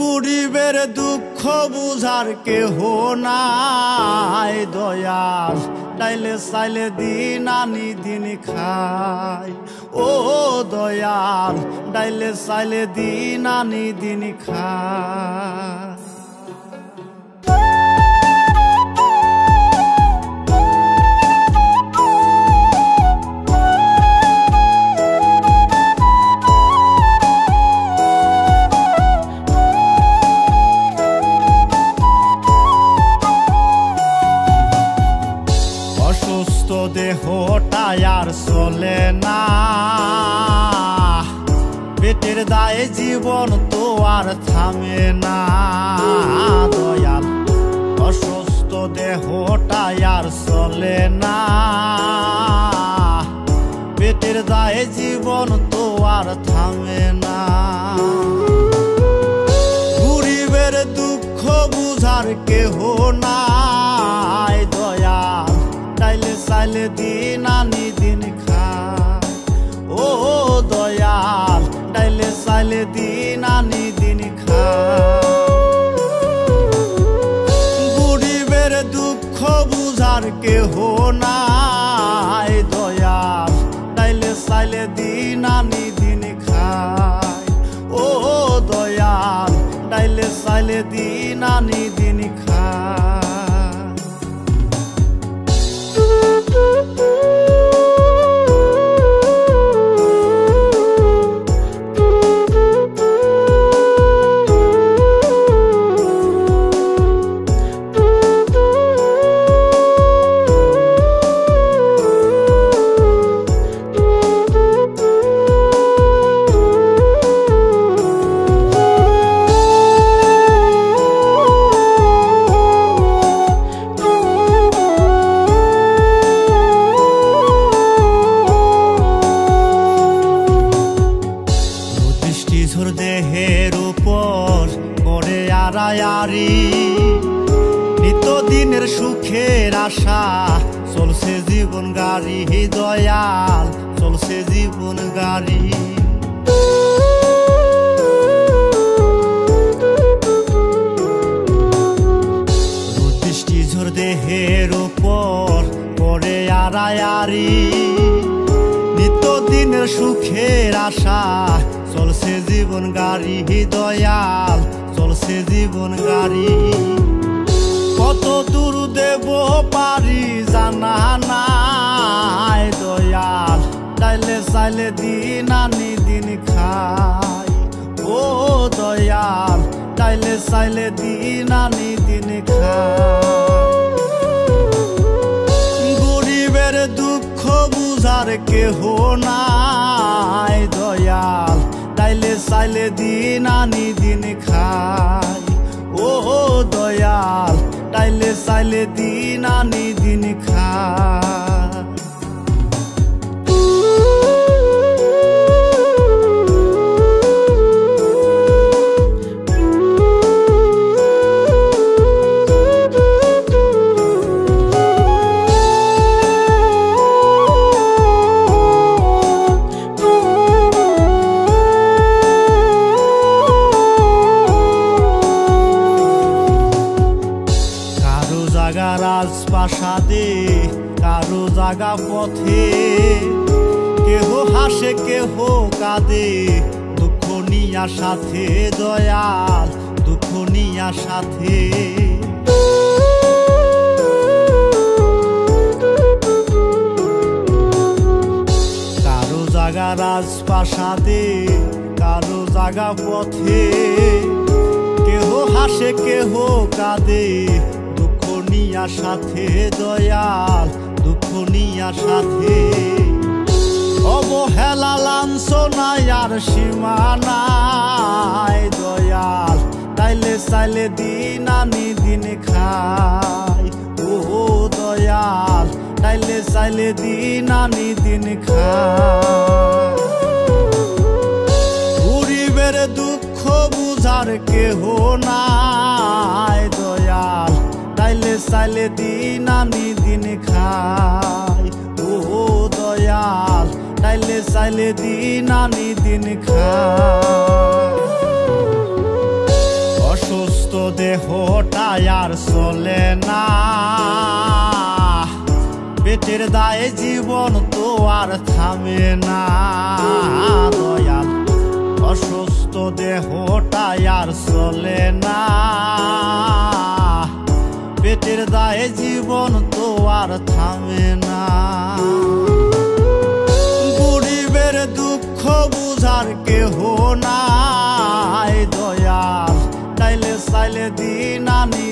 গরিবের দুঃখ বুঝার কেহ নাই দয়াল, ডাইলে চাইলে দিন আনি দিন খাই। ও দয়াল, ডাইলে চাইলে দিন আনি দিন খাই। অসুস্থ দেহটাই আর চলে না, পেটের দায়ে জীবন তো আর থামে না দয়াল। অসুস্থ দেহটাই আর চলে না, পেটের দায়ে জীবন তো আর থামে না। গরিবের দুঃখ বুঝার কেহ নাই দয়াল, ডাইলে চাইলে দিন আনি দিন খাই। ও দয়াল, ডাইলে চাইলে দিন আনি দিন খাই। গরিবের দুঃখ বুঝার কেহ নাই দয়াল, ডাইলে চাইলে দিন আনি দিন খাই। ও দয়াল, ডাইলে চাইলে দিন আনি দিন খাই। দেহের উপর করে আড়ায়ারি, নিত্যদিনের সুখের আশা চলছে জীবন গাড়ি দয়াল, চলছে জীবন গাড়ি। বৃষ্টি ঝড় দেহের উপর করে আড়ায়ারি, নিত্যদিনের সুখের আশা চলছে জীবন গাড়ি দয়াল, চলছে জীবন গাড়ি। কত দূর দেব পারি জানা নাই দয়াল, ডাইলে চাইলে দিন আনি দিন খাই। ও দয়াল, ডাইলে চাইলে দিন আনি দিন খাই। গরিবের দুঃখ বুঝার কেহ নাই দয়াল, ডাইলে চাইলে দিন আনি দিন খাই। ও দয়াল, ডাইলে চাইলে দিন আনি দিন খাই। রাজপ্রাসাদে কারো জাগা পথে, কেহ হাসে কেহ কাঁদে দুঃখ নিয়া সাথে দয়াল, দুঃখ নিয়া সাথে। কারো জাগা রাজপ্রাসাদে কারো জাগা পথে, কেহ হাসে কেহ কাঁদে নিয়া সাথে দয়াল, দুঃখ নিয়া সাথে। অবহেলা লাঞ্ছনায় আর সীমা নাই দয়াল, তাইলে চাইলে দিন আনি দিন খাই। ও দয়াল, তাইলে চাইলে দিন আনি দিন খাই। গরিবের দুঃখ বুঝার কেহ নাই দয়াল, তাইলে চাইলে দিন আনি দিন খাই। ও দয়াল, তাইলে চাইলে দিন আনি দিন খাই। অসুস্থ দেহটা আর চলে না, পেটের দায়ে জীবন তো আর থামে না দয়াল। অসুস্থ দেহটা আর চলে না, পেটের দায়ে জীবন তো আর থামে না। গরিবের দুঃখ বুঝার কেহ নাই দয়াল, চাইলে দিন আনি